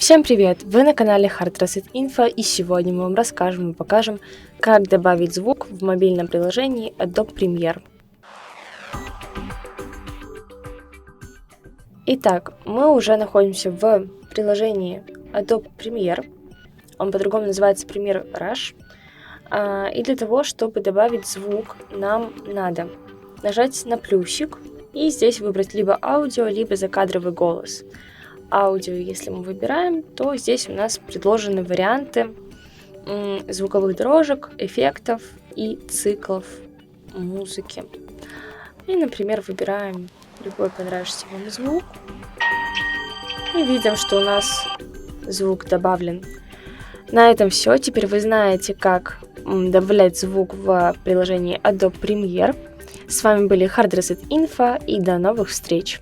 Всем привет! Вы на канале Info, и сегодня мы вам расскажем и покажем, как добавить звук в мобильном приложении Adobe Premiere. Итак, мы уже находимся в приложении Adobe Premiere, он по-другому называется Premiere Rush, и для того, чтобы добавить звук, нам надо нажать на плюсик и здесь выбрать либо аудио, либо закадровый голос. Аудио, если мы выбираем, то здесь у нас предложены варианты звуковых дорожек, эффектов и циклов музыки. И, например, выбираем любой понравившийся вам звук. И видим, что у нас звук добавлен. На этом все. Теперь вы знаете, как добавлять звук в приложении Adobe Premiere. С вами были Info, и до новых встреч!